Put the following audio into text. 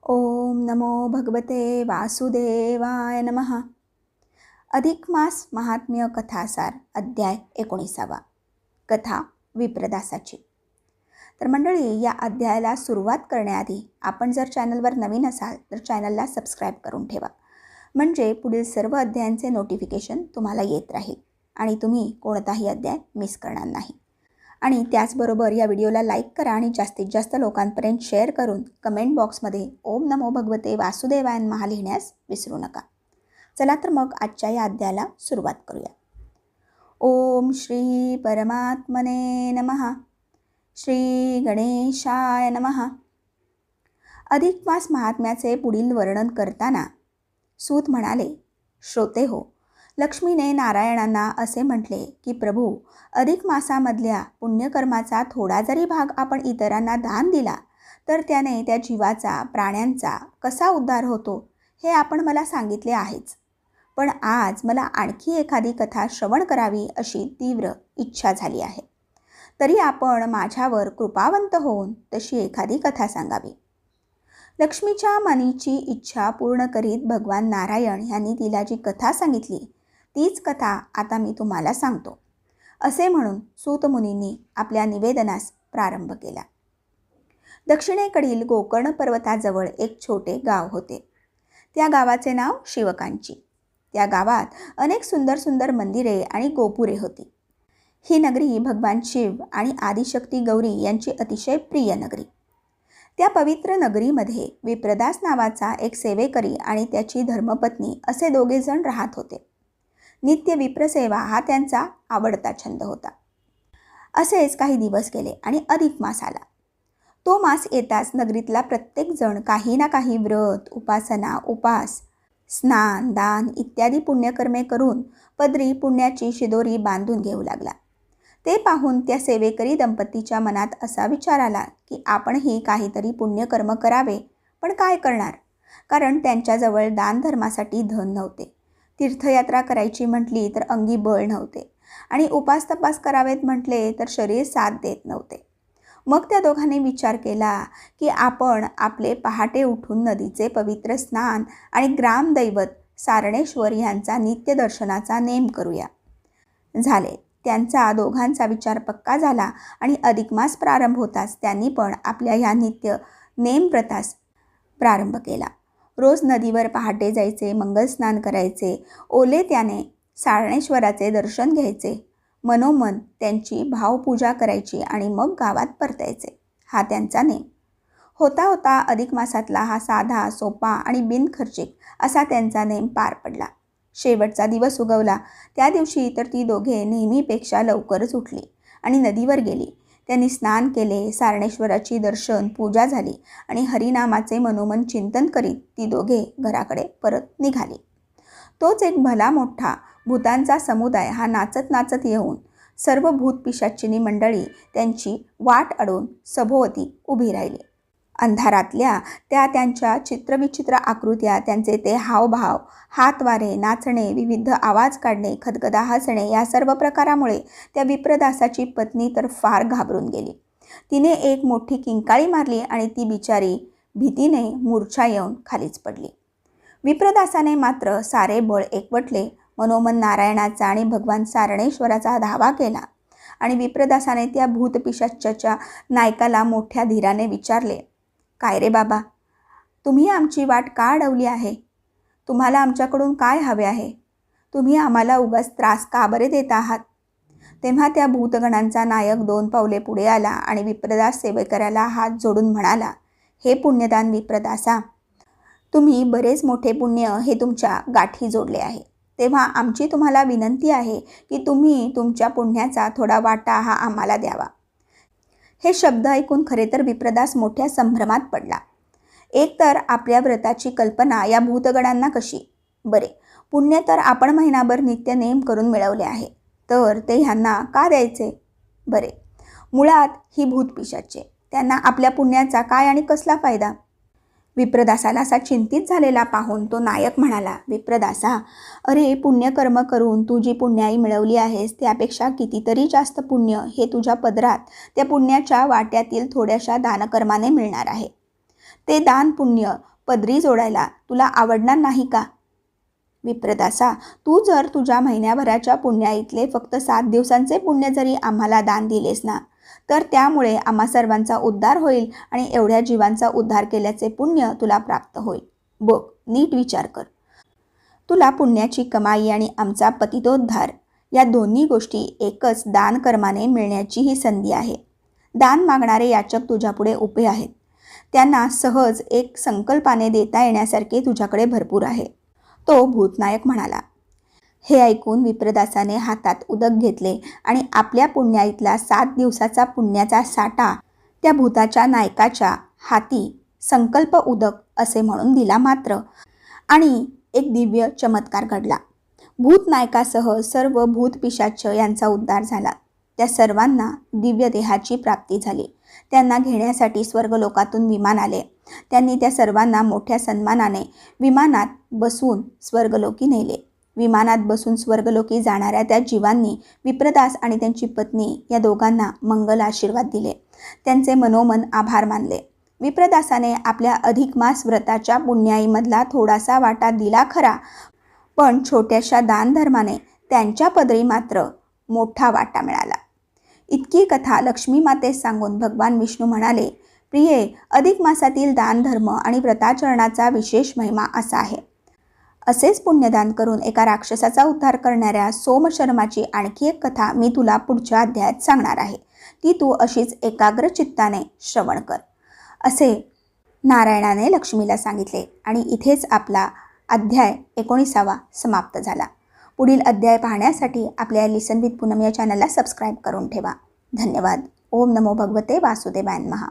ओम नमो भगवते वासुदेवाय नमः. अधिक मास महात्म्य कथासार अध्याय 19. कथा विप्रदासाची. तर मंडळी, या अध्यायाला सुरुवात करण्याआधी आपण जर चॅनलवर नवीन असाल तर चॅनलला सबस्क्राईब करून ठेवा, म्हणजे पुढील सर्व अध्यायांचे नोटिफिकेशन तुम्हाला येत राहील आणि तुम्ही कोणताही अध्याय मिस करणार नाही. आणि त्याचबरोबर या व्हिडिओला लाईक करा आणि जास्तीत जास्त लोकांपर्यंत शेअर करून कमेंट बॉक्समध्ये ओम नमो भगवते वासुदेवाय नमः लिहिण्यास विसरू नका. चला तर मग आजच्या या अध्यायाला सुरुवात करूया. ओम श्री परमात्मने नमः. श्री गणेशाय नमः. अधिक मास महात्म्याचे पुढील वर्णन करताना सूत म्हणाले, श्रोते हो, लक्ष्मीने नारायणांना असे म्हटले की प्रभू, अधिक मासामधल्या पुण्यकर्माचा थोडा जरी भाग आपण इतरांना दान दिला तर त्याने त्या जीवाचा, प्राण्यांचा कसा उद्धार होतो हे आपण मला सांगितले आहेच. पण आज मला आणखी एखादी कथा श्रवण करावी अशी तीव्र इच्छा झाली आहे. तरी आपण माझ्यावर कृपावंत होऊन तशी एखादी कथा सांगावी. लक्ष्मीच्या मनीची इच्छा पूर्ण करीत भगवान नारायण यांनी तिला जी कथा सांगितली तीच कथा आता मी तुम्हाला सांगतो, असे म्हणून सूत मुनींनी आपल्या निवेदनास प्रारंभ केला. दक्षिणेकडील गोकर्ण पर्वताजवळ एक छोटे गाव होते. त्या गावाचे नाव शिवकांची. त्या गावात अनेक सुंदर सुंदर मंदिरे आणि गोपुरे होती. ही नगरी भगवान शिव आणि आदिशक्ती गौरी यांची अतिशय प्रिय नगरी. त्या पवित्र नगरीमध्ये विप्रदास नावाचा एक सेवेकरी आणि त्याची धर्मपत्नी असे दोघे जण राहत होते. नित्य विप्रसेवा हा त्यांचा आवडता छंद होता. असेच काही दिवस गेले आणि अधिक मास आला. तो मास येताच नगरीतला प्रत्येक जण काही ना काही व्रत, उपासना, उपास, स्नान, दान इत्यादी पुण्यकर्मे करून पदरी पुण्याची शिदोरी बांधून घेऊ लागला. ते पाहून त्या सेवेकरी दंपतीच्या मनात असा विचार आला की आपणही काहीतरी पुण्यकर्म करावे, पण काय करणार? कारण त्यांच्याजवळ दानधर्मासाठी धन नव्हते. तीर्थयात्रा करायची म्हटली तर अंगी बळ नव्हते आणि उपास तपास करावेत म्हटले तर शरीर साथ देत नव्हते. मग त्या दोघांनी विचार केला की आपण आपले पहाटे उठून नदीचे पवित्र स्नान आणि ग्रामदैवत सारणेश्वर यांचा नित्यदर्शनाचा नेम करूया. झाले. त्यांचा दोघांचा विचार पक्का झाला आणि अधिक मास प्रारंभ होताच त्यांनी पण आपल्या ह्या नित्य नेमव्रतास प्रारंभ केला. रोज नदीवर पहाटे जायचे, मंगल स्नान करायचे, ओले त्याने सारणेश्वराचे दर्शन घ्यायचे, मनोमन त्यांची भावपूजा करायची आणि मग गावात परतायचे. हा त्यांचा नेम होता. अधिक मासातला हा साधा, सोपा आणि बिनखर्चिक असा त्यांचा नेम पार पडला. शेवटचा दिवस उगवला. त्या दिवशी तर ती दोघे नेहमीपेक्षा लवकरच उठली आणि नदीवर गेली. त्यांनी स्नान केले, सारणेश्वराची दर्शन पूजा झाली आणि हरिनामाचे मनोमन चिंतन करीत ती दोघे घराकडे परत निघाली. तोच एक भला मोठा भूतांचा समुदाय हा नाचत नाचत येऊन सर्व भूतपिशाचिनी मंडळी त्यांची वाट अडवून सभोवती उभी राहिली. अंधारातल्या त्यांच्या चित्रविचित्र आकृत्या, त्यांचे ते हावभाव, हातवारे, नाचणे, विविध आवाज काढणे, खदखदा हसणे या सर्व प्रकारामुळे त्या विप्रदासाची पत्नी तर फार घाबरून गेली. तिने एक मोठी किंकाळी मारली आणि ती बिचारी भीतीने मूर्छा येऊन खालीच पडली. विप्रदासाने मात्र सारे बळ एकवटले, मनोमन नारायणाचा आणि भगवान सारणेश्वराचा धावा केला आणि विप्रदासाने त्या भूतपिशाच्याच्या नायकाला मोठ्या धीराने विचारले, काय रे बाबा, तुम्ही आमची वाट का अडवली आहे? तुम्हाला आमच्याकडून काय हवे आहे? तुम्ही आम्हाला उगाच त्रास का बरे देत आहात? तेव्हा त्या भूतगणांचा नायक 2 पावले पुढे आला आणि विप्रदास सेवेकऱ्याला हात जोडून म्हणाला, हे पुण्यदान विप्रदासा, तुम्ही बरेच मोठे पुण्य हे तुमच्या गाठी जोडले आहे. तेव्हा आमची तुम्हाला विनंती आहे की तुम्ही तुमच्या पुण्याचा थोडा वाटा हा आम्हाला द्यावा. हे शब्द ऐकून खरे तर विप्रदास मोठ्या संभ्रमात पडला. एकतर आपल्या व्रताची कल्पना या भूतगणांना कशी? बरे, पुण्य तर आपण महिनाभर नित्य नेम करून मिळवले आहे, तर ते ह्यांना का द्यायचे? बरे, मुळात ही भूतपिशाचे, त्यांना आपल्या पुण्याचा काय आणि कसला फायदा? विप्रदासाला असा चिंतित झालेला पाहून तो नायक म्हणाला, विप्रदासा, अरे पुण्यकर्म करून तू जी पुण्याई मिळवली आहेस त्यापेक्षा कितीतरी जास्त पुण्य हे तुझ्या पदरात त्या पुण्याच्या वाट्यातील थोड्याशा दानकर्माने मिळणार आहे. ते दान पुण्य पदरी जोडायला तुला आवडणार नाही का? विप्रदासा, तू जर तुझ्या महिन्याभराच्या पुण्याईतले फक्त 7 दिवसांचे पुण्य जरी आम्हाला दान दिलेस ना, तर त्यामुळे आम्हा सर्वांचा उद्धार होईल आणि एवढ्या जीवांचा उद्धार केल्याचे पुण्य तुला प्राप्त होईल. बघ, नीट विचार कर. तुला पुण्याची कमाई आणि आमचा पतितोद्धार या दोन्ही गोष्टी एकच दान कर्माने मिळण्याची ही संधी आहे. दान मागणारे याचक तुझ्यापुढे उभे आहेत. त्यांना सहज एक संकल्पाने देता येण्यासारखे तुझ्याकडे भरपूर आहे. तो भूतनायक म्हणाला. हे ऐकून विप्रदासाने हातात उदक घेतले आणि आपल्या पुण्याईतला 7 दिवसाचा पुण्याचा साठा त्या भूताच्या नायकाच्या हाती संकल्प उदक असे म्हणून दिला मात्र आणि एक दिव्य चमत्कार घडला. भूतनायकासह सर्व भूतपिशाच यांचा उद्धार झाला. त्या सर्वांना दिव्य देहाची प्राप्ती झाली. त्यांना घेण्यासाठी स्वर्गलोकातून विमान आले. त्यांनी त्या सर्वांना मोठ्या सन्मानाने विमानात बसून स्वर्गलोकी नेले. विमानात बसून स्वर्गलोकी जाणाऱ्या त्या जीवांनी विप्रदास आणि त्यांची पत्नी या दोघांना मंगल आशीर्वाद दिले. त्यांचे मनोमन आभार मानले. विप्रदासाने आपल्या अधिक मास व्रताच्या पुण्याईमधला थोडासा वाटा दिला खरा, पण छोट्याशा दानधर्माने त्यांच्या पदरी मात्र मोठा वाटा मिळाला. इतकी कथा लक्ष्मी मातेस सांगून भगवान विष्णू म्हणाले, प्रिये, अधिक मासातील दानधर्म आणि व्रताचरणाचा विशेष महिमा असा आहे. असेच पुण्यदान करून एका राक्षसाचा उद्धार करणाऱ्या सोमशर्माची आणखी एक कथा मी तुला पुढच्या अध्यायात सांगणार आहे. ती तू अशीच एकाग्र चित्ताने श्रवण कर, असे नारायणाने लक्ष्मीला सांगितले. आणि इथेच आपला अध्याय 19 समाप्त झाला. पुढील अध्याय पाहण्यासाठी आपल्या लिसन विथ पूनम या चॅनलला सबस्क्राईब करून ठेवा. धन्यवाद. ओम नमो भगवते वासुदेवाय नमः.